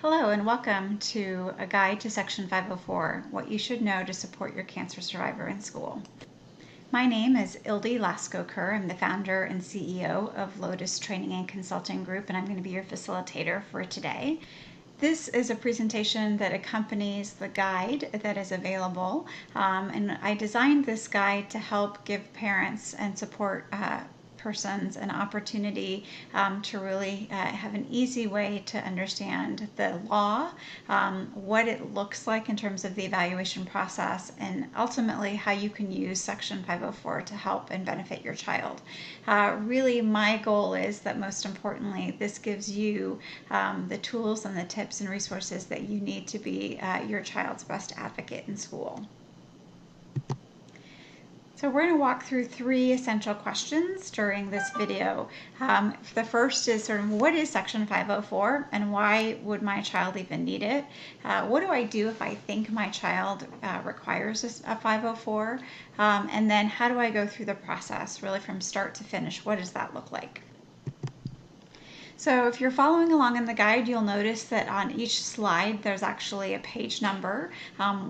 Hello and welcome to a guide to Section 504, what you should know to support your cancer survivor in school. My name is Ildi Lasko-Kerr. I'm the founder and CEO of Lotus Training and Consulting Group, and I'm going to be your facilitator for today. This is a presentation that accompanies the guide that is available, and I designed this guide to help give parents and support persons an opportunity to really have an easy way to understand the law, what it looks like in terms of the evaluation process, and ultimately how you can use Section 504 to help and benefit your child. Really, my goal is that most importantly, this gives you the tools and the tips and resources that you need to be your child's best advocate in school. So we're going to walk through three essential questions during this video. The first is sort of what is Section 504 and why would my child even need it? What do I do if I think my child requires a 504? And then how do I go through the process really from start to finish? What does that look like? So if you're following along in the guide, you'll notice that on each slide there's actually a page number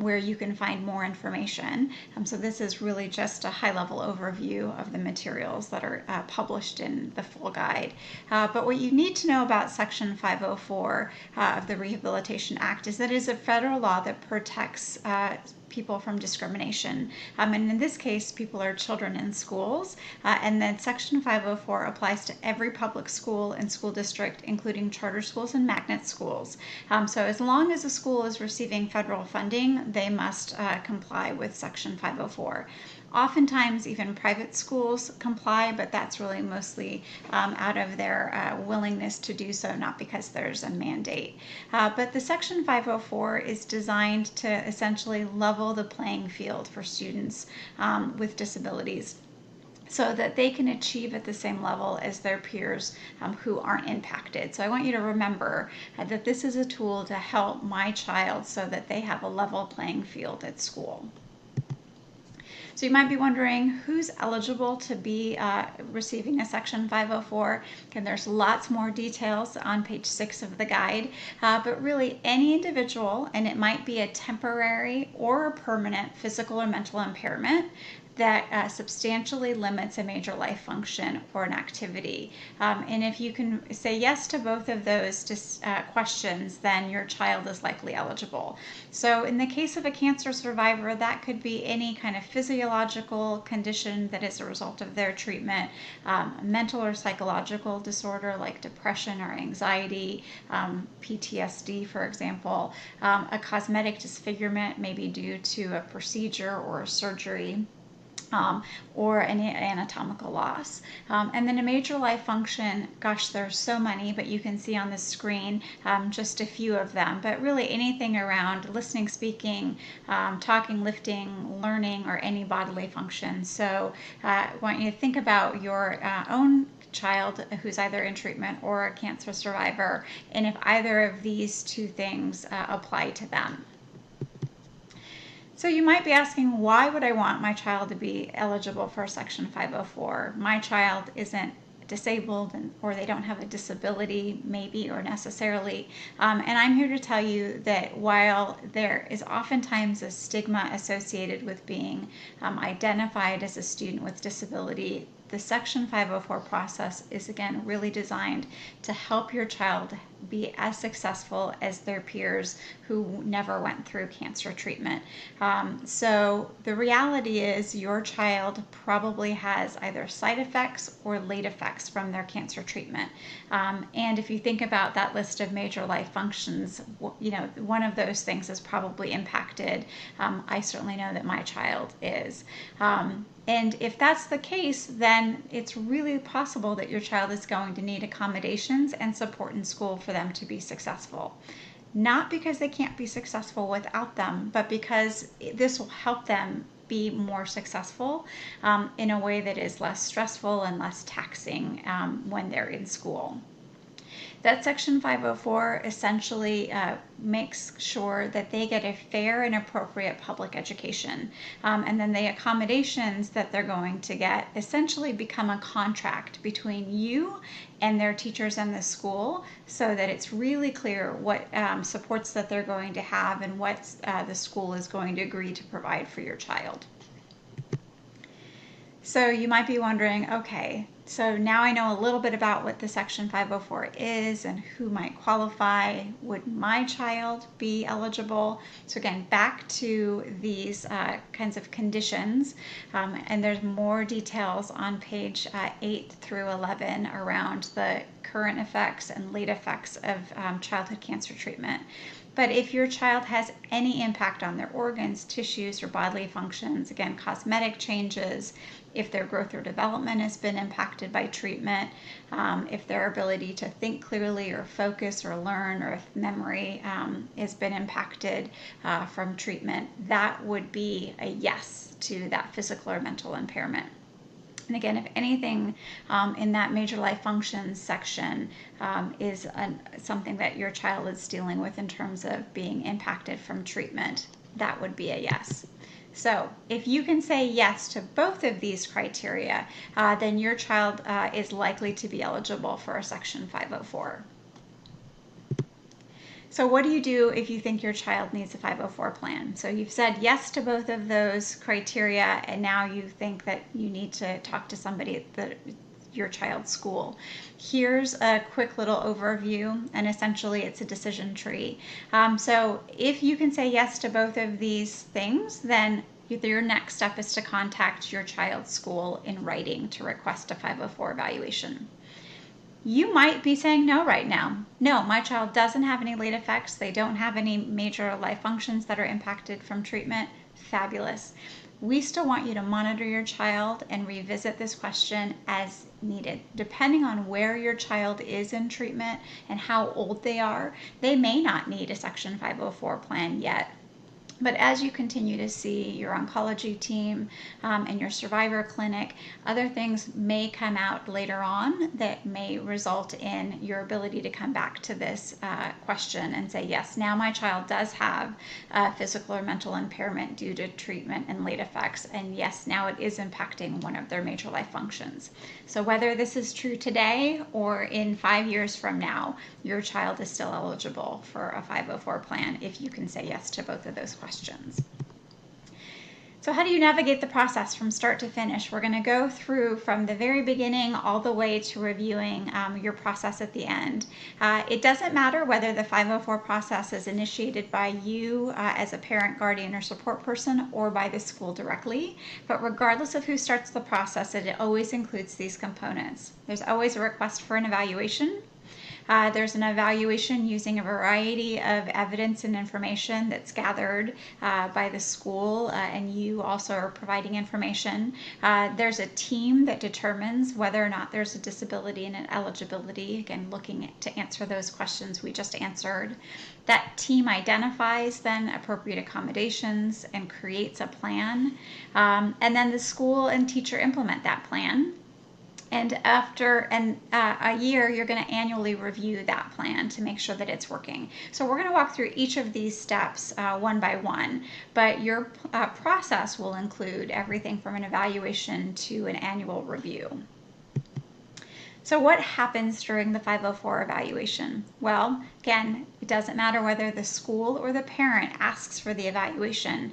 where you can find more information. So this is really just a high-level overview of the materials that are published in the full guide. But what you need to know about Section 504 of the Rehabilitation Act is that it is a federal law that protects people from discrimination. And in this case, people are children in schools. And then Section 504 applies to every public school and school district, including charter schools and magnet schools. So as long as a school is receiving federal funding, they must comply with Section 504. Oftentimes, even private schools comply, but that's really mostly out of their willingness to do so, not because there's a mandate. But the Section 504 is designed to essentially level the playing field for students with disabilities, so that they can achieve at the same level as their peers who aren't impacted. So I want you to remember that this is a tool to help my child so that they have a level playing field at school. So you might be wondering who's eligible to be receiving a Section 504. And there's lots more details on page 6 of the guide, but really any individual, and it might be a temporary or a permanent physical or mental impairment that substantially limits a major life function or an activity. And if you can say yes to both of those questions, then your child is likely eligible. So in the case of a cancer survivor, that could be any kind of physiological condition that is a result of their treatment, mental or psychological disorder like depression or anxiety, PTSD, for example, a cosmetic disfigurement maybe due to a procedure or a surgery, or any anatomical loss. And then a major life function, gosh, there's so many, but you can see on the screen just a few of them. But really anything around listening, speaking, talking, lifting, learning, or any bodily function. So I want you to think about your own child who's either in treatment or a cancer survivor, and if either of these two things apply to them. So you might be asking, why would I want my child to be eligible for Section 504? My child isn't disabled or they don't have a disability, maybe, or necessarily. And I'm here to tell you that while there is oftentimes a stigma associated with being identified as a student with disability, the Section 504 process is, again, really designed to help your child be as successful as their peers who never went through cancer treatment. So the reality is your child probably has either side effects or late effects from their cancer treatment. And if you think about that list of major life functions, one of those things is probably impacted. I certainly know that my child is. And if that's the case, then it's really possible that your child is going to need accommodations and support in school for them to be successful. Not because they can't be successful without them, but because this will help them be more successful in a way that is less stressful and less taxing when they're in school. That Section 504 essentially makes sure that they get a fair and appropriate public education. And then the accommodations that they're going to get essentially become a contract between you and their teachers and the school, so that it's really clear what supports that they're going to have and what the school is going to agree to provide for your child. So you might be wondering, okay, so now I know a little bit about what the Section 504 is and who might qualify. Would my child be eligible? So again, back to these kinds of conditions, and there's more details on page 8 through 11 around the current effects and late effects of childhood cancer treatment. But if your child has any impact on their organs, tissues, or bodily functions, again, cosmetic changes, if their growth or development has been impacted by treatment, if their ability to think clearly or focus or learn, or if memory has been impacted from treatment, that would be a yes to that physical or mental impairment. And again, if anything in that major life functions section is something that your child is dealing with in terms of being impacted from treatment, that would be a yes. So if you can say yes to both of these criteria, then your child is likely to be eligible for a Section 504. So what do you do if you think your child needs a 504 plan? So you've said yes to both of those criteria, and now you think that you need to talk to somebody at your child's school. Here's a quick little overview, and essentially it's a decision tree. So if you can say yes to both of these things, then your next step is to contact your child's school in writing to request a 504 evaluation. You might be saying no right now. No, my child doesn't have any late effects. They don't have any major life functions that are impacted from treatment. Fabulous. We still want you to monitor your child and revisit this question as needed. Depending on where your child is in treatment and how old they are, they may not need a Section 504 plan yet. But as you continue to see your oncology team and your survivor clinic, other things may come out later on that may result in your ability to come back to this question and say, yes, now my child does have physical or mental impairment due to treatment and late effects, and yes, now it is impacting one of their major life functions. So whether this is true today or in 5 years from now, your child is still eligible for a 504 plan if you can say yes to both of those questions. So how do you navigate the process from start to finish? We're going to go through from the very beginning all the way to reviewing your process at the end. It doesn't matter whether the 504 process is initiated by you as a parent, guardian, or support person, or by the school directly, but regardless of who starts the process, it always includes these components. There's always a request for an evaluation. There's an evaluation using a variety of evidence and information that's gathered by the school, and you also are providing information. There's a team that determines whether or not there's a disability and an eligibility, again, looking to answer those questions we just answered. That team identifies then appropriate accommodations and creates a plan, and then the school and teacher implement that plan. And after a year, you're going to annually review that plan to make sure that it's working. So we're going to walk through each of these steps one by one, but your process will include everything from an evaluation to an annual review. So what happens during the 504 evaluation? Well, again, it doesn't matter whether the school or the parent asks for the evaluation.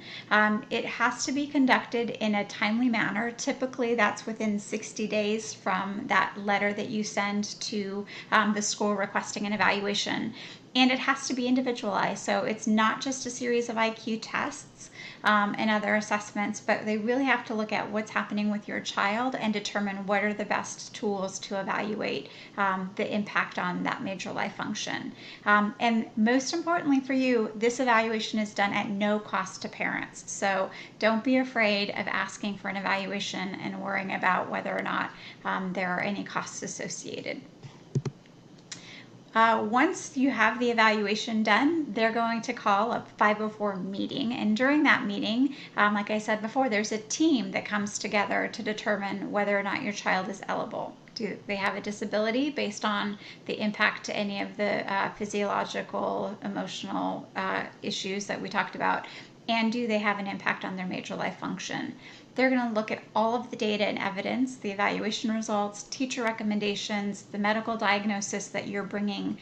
It has to be conducted in a timely manner. Typically, that's within 60 days from that letter that you send to the school requesting an evaluation. And it has to be individualized. So it's not just a series of IQ tests and other assessments, but they really have to look at what's happening with your child and determine what are the best tools to evaluate the impact on that major life function. And most importantly for you, this evaluation is done at no cost to parents. So don't be afraid of asking for an evaluation and worrying about whether or not there are any costs associated. Once you have the evaluation done, they're going to call a 504 meeting. And during that meeting, like I said before, there's a team that comes together to determine whether or not your child is eligible. Do they have a disability based on the impact to any of the physiological, emotional issues that we talked about? And do they have an impact on their major life function? They're going to look at all of the data and evidence, the evaluation results, teacher recommendations, the medical diagnosis that you're bringing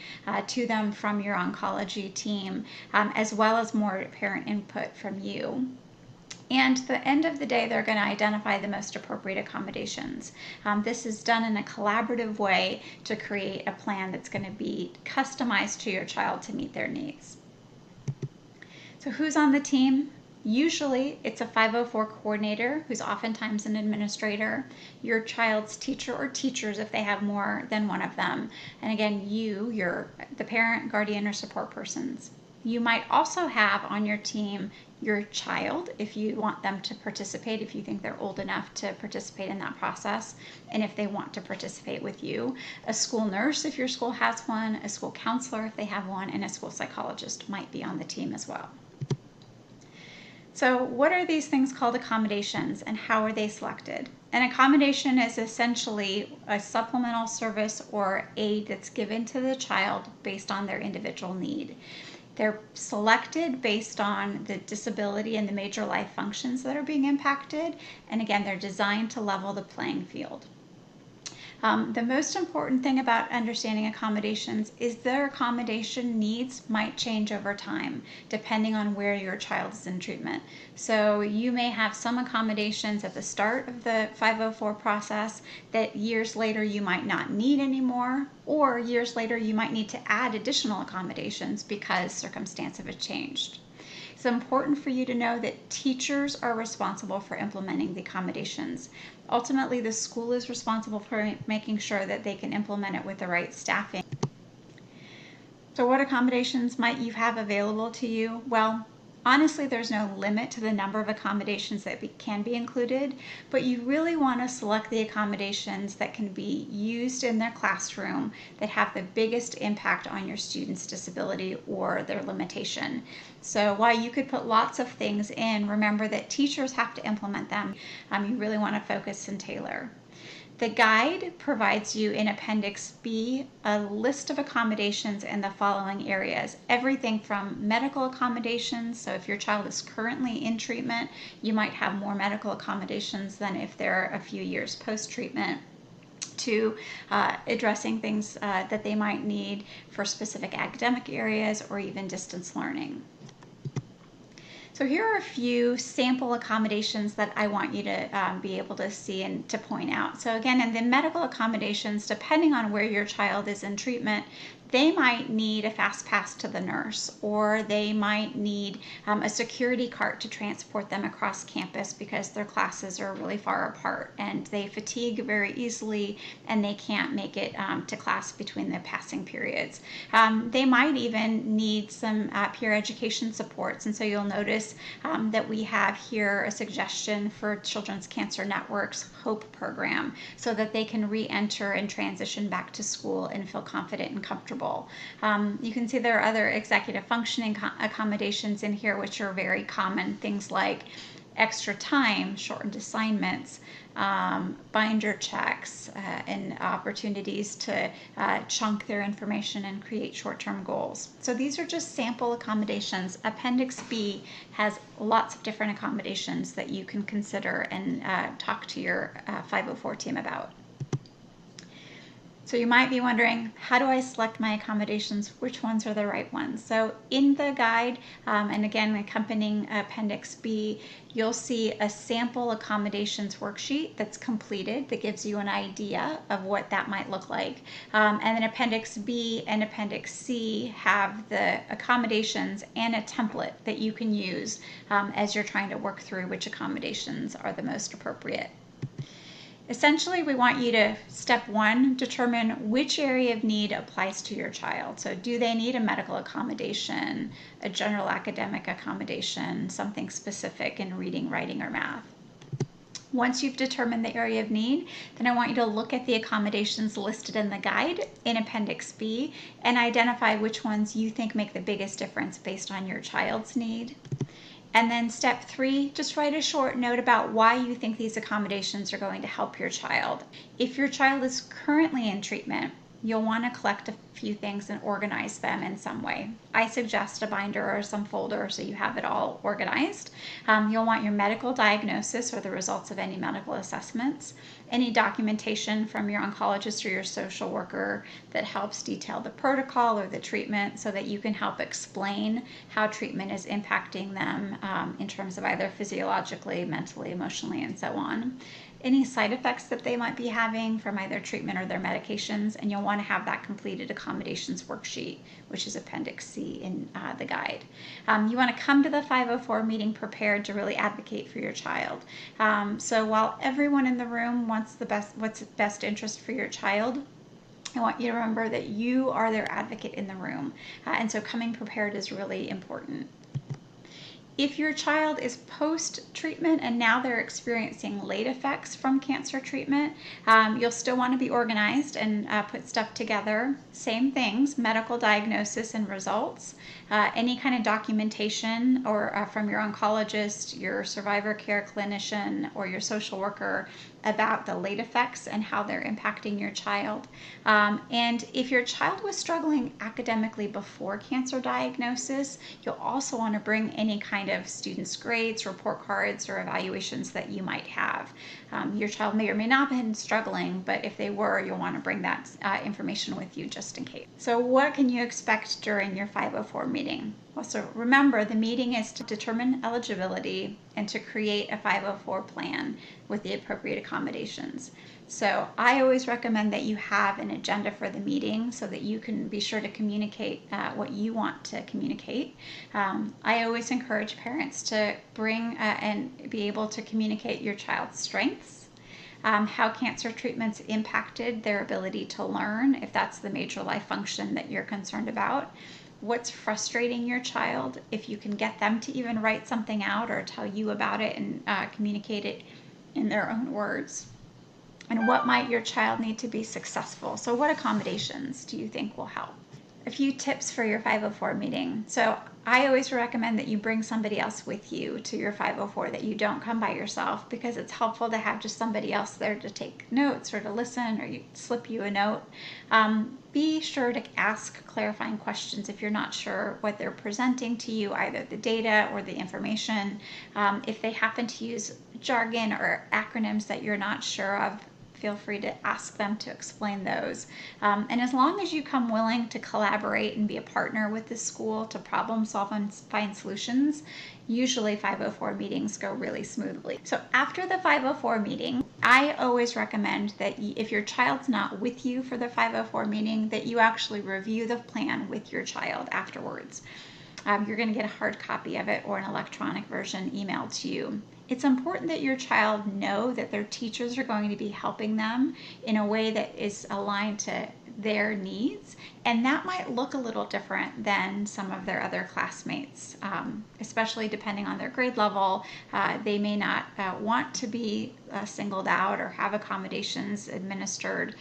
to them from your oncology team, as well as more parent input from you. And at the end of the day, they're going to identify the most appropriate accommodations. This is done in a collaborative way to create a plan that's going to be customized to your child to meet their needs. So who's on the team? Usually it's a 504 coordinator, who's oftentimes an administrator, your child's teacher or teachers if they have more than one of them, and again, you're the parent, guardian, or support persons. You might also have on your team your child if you want them to participate, if you think they're old enough to participate in that process, and if they want to participate with you. A school nurse if your school has one, a school counselor if they have one, and a school psychologist might be on the team as well. So what are these things called accommodations, and how are they selected? An accommodation is essentially a supplemental service or aid that's given to the child based on their individual need. They're selected based on the disability and the major life functions that are being impacted. And again, they're designed to level the playing field. The most important thing about understanding accommodations is their accommodation needs might change over time, depending on where your child is in treatment. So you may have some accommodations at the start of the 504 process that years later you might not need anymore, or years later you might need to add additional accommodations because circumstances have changed. It's important for you to know that teachers are responsible for implementing the accommodations. Ultimately, the school is responsible for making sure that they can implement it with the right staffing. So what accommodations might you have available to you? Well, honestly, there's no limit to the number of accommodations that can be included, but you really want to select the accommodations that can be used in their classroom that have the biggest impact on your student's disability or their limitation. So while you could put lots of things in, remember that teachers have to implement them. You really want to focus and tailor. The guide provides you in Appendix B a list of accommodations in the following areas. Everything from medical accommodations, so if your child is currently in treatment, you might have more medical accommodations than if they're a few years post-treatment, to addressing things that they might need for specific academic areas or even distance learning. So here are a few sample accommodations that I want you to be able to see and to point out. So again, in the medical accommodations, depending on where your child is in treatment, they might need a fast pass to the nurse, or they might need a security cart to transport them across campus because their classes are really far apart and they fatigue very easily and they can't make it to class between the passing periods. They might even need some peer education supports, and so you'll notice that we have here a suggestion for Children's Cancer Network's HOPE program so that they can re-enter and transition back to school and feel confident and comfortable. You can see there are other executive functioning accommodations in here which are very common, things like extra time, shortened assignments, binder checks, and opportunities to chunk their information and create short-term goals. So these are just sample accommodations. Appendix B has lots of different accommodations that you can consider and talk to your 504 team about. So you might be wondering, how do I select my accommodations? Which ones are the right ones? So in the guide, and again, accompanying Appendix B, you'll see a sample accommodations worksheet that's completed that gives you an idea of what that might look like. And then Appendix B and Appendix C have the accommodations and a template that you can use as you're trying to work through which accommodations are the most appropriate. Essentially, we want you to, step one, determine which area of need applies to your child. So do they need a medical accommodation, a general academic accommodation, something specific in reading, writing, or math? Once you've determined the area of need, then I want you to look at the accommodations listed in the guide in Appendix B and identify which ones you think make the biggest difference based on your child's need. And then step 3, just write a short note about why you think these accommodations are going to help your child. If your child is currently in treatment, you'll want to collect a few things and organize them in some way. I suggest a binder or some folder so you have it all organized. You'll want your medical diagnosis or the results of any medical assessments, any documentation from your oncologist or your social worker that helps detail the protocol or the treatment so that you can help explain how treatment is impacting them in terms of either physiologically, mentally, emotionally, and so on. Any side effects that they might be having from either treatment or their medications, and you'll want to have that completed accommodations worksheet, which is Appendix C in the guide. You want to come to the 504 meeting prepared to really advocate for your child. So while everyone in the room wants what's best interest for your child, I want you to remember that you are their advocate in the room, and so coming prepared is really important. If your child is post-treatment and now they're experiencing late effects from cancer treatment, you'll still want to be organized and put stuff together. Same things, medical diagnosis and results, any kind of documentation or from your oncologist, your survivor care clinician, or your social worker about the late effects and how they're impacting your child. And if your child was struggling academically before cancer diagnosis, you'll also want to bring any kind of students' grades, report cards, or evaluations that you might have. Your child may or may not have been struggling, but if they were, you'll want to bring that information with you just in case. So what can you expect during your 504 meeting? Well, so remember, the meeting is to determine eligibility and to create a 504 plan with the appropriate accommodations. So I always recommend that you have an agenda for the meeting so that you can be sure to communicate what you want to communicate. I always encourage parents to bring and be able to communicate your child's strengths, how cancer treatments impacted their ability to learn, if that's the major life function that you're concerned about, what's frustrating your child, if you can get them to even write something out or tell you about it and communicate it in their own words, and what might your child need to be successful. So what accommodations do you think will help? A few tips for your 504 meeting. So I always recommend that you bring somebody else with you to your 504, that you don't come by yourself, because it's helpful to have just somebody else there to take notes or to listen or slip you a note. Be sure to ask clarifying questions if you're not sure what they're presenting to you, either the data or the information. If they happen to use jargon or acronyms that you're not sure of, feel free to ask them to explain those. And as long as you come willing to collaborate and be a partner with the school to problem solve and find solutions, usually 504 meetings go really smoothly. So after the 504 meeting, I always recommend that if your child's not with you for the 504 meeting, that you actually review the plan with your child afterwards. You're going to get a hard copy of it or an electronic version emailed to you. It's important that your child know that their teachers are going to be helping them in a way that is aligned to their needs, and that might look a little different than some of their other classmates, especially depending on their grade level. They may not want to be singled out or have accommodations administered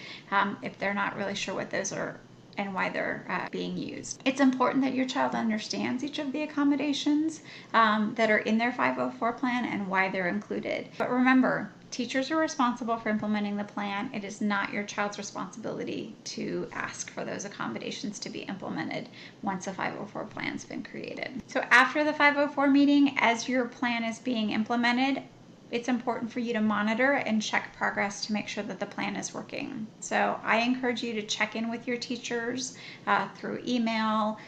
if they're not really sure what those are and why they're being used. It's important that your child understands each of the accommodations that are in their 504 plan and why they're included. But remember, teachers are responsible for implementing the plan. It is not your child's responsibility to ask for those accommodations to be implemented once a 504 plan's been created. So after the 504 meeting, as your plan is being implemented, it's important for you to monitor and check progress to make sure that the plan is working. So I encourage you to check in with your teachers through email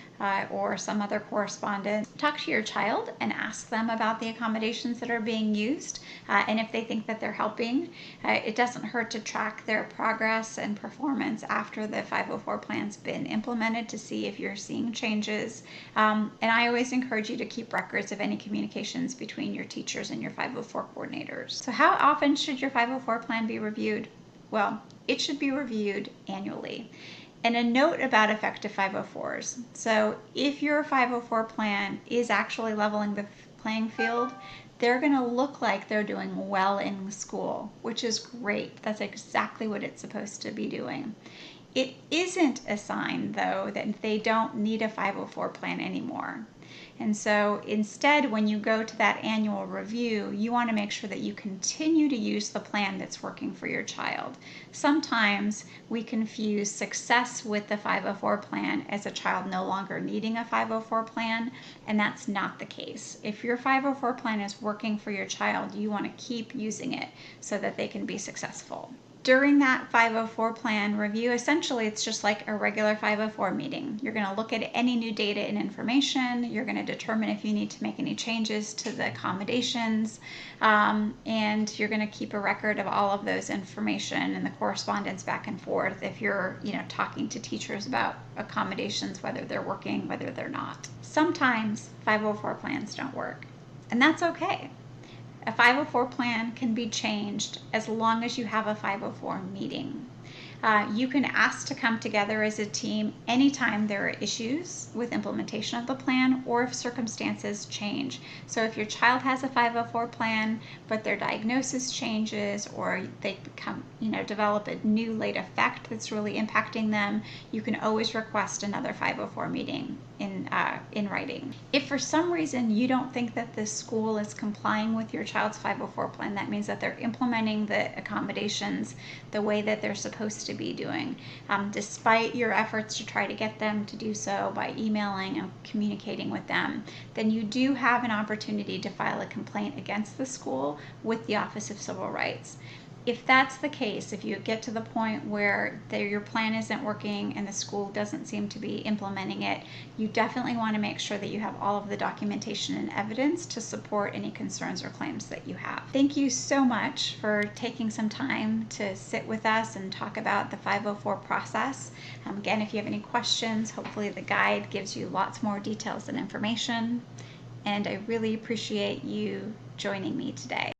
or some other correspondence. Talk to your child and ask them about the accommodations that are being used, and if they think that they're helping. It doesn't hurt to track their progress and performance after the 504 plan's been implemented to see if you're seeing changes. And I always encourage you to keep records of any communications between your teachers and your 504 coordinators. So how often should your 504 plan be reviewed? Well, it should be reviewed annually. And a note about effective 504s. So if your 504 plan is actually leveling the playing field, they're going to look like they're doing well in school, which is great. That's exactly what it's supposed to be doing. It isn't a sign, though, that they don't need a 504 plan anymore. And so instead, when you go to that annual review, you want to make sure that you continue to use the plan that's working for your child. Sometimes we confuse success with the 504 plan as a child no longer needing a 504 plan, and that's not the case. If your 504 plan is working for your child, you want to keep using it so that they can be successful. During that 504 plan review, essentially it's just like a regular 504 meeting. You're going to look at any new data and information. You're going to determine if you need to make any changes to the accommodations, and you're going to keep a record of all of those information and the correspondence back and forth if you're, talking to teachers about accommodations, whether they're working, whether they're not. Sometimes 504 plans don't work, and that's okay. A 504 plan can be changed as long as you have a 504 meeting. You can ask to come together as a team anytime there are issues with implementation of the plan or if circumstances change. So if your child has a 504 plan, but their diagnosis changes or they become, develop a new late effect that's really impacting them, you can always request another 504 meeting in writing. If for some reason you don't think that this school is complying with your child's 504 plan, that means that they're implementing the accommodations the way that they're supposed to be doing, despite your efforts to try to get them to do so by emailing and communicating with them, then you do have an opportunity to file a complaint against the school with the Office of Civil Rights. If that's the case, if you get to the point where your plan isn't working and the school doesn't seem to be implementing it, you definitely want to make sure that you have all of the documentation and evidence to support any concerns or claims that you have. Thank you so much for taking some time to sit with us and talk about the 504 process. Again, if you have any questions, hopefully the guide gives you lots more details and information. And I really appreciate you joining me today.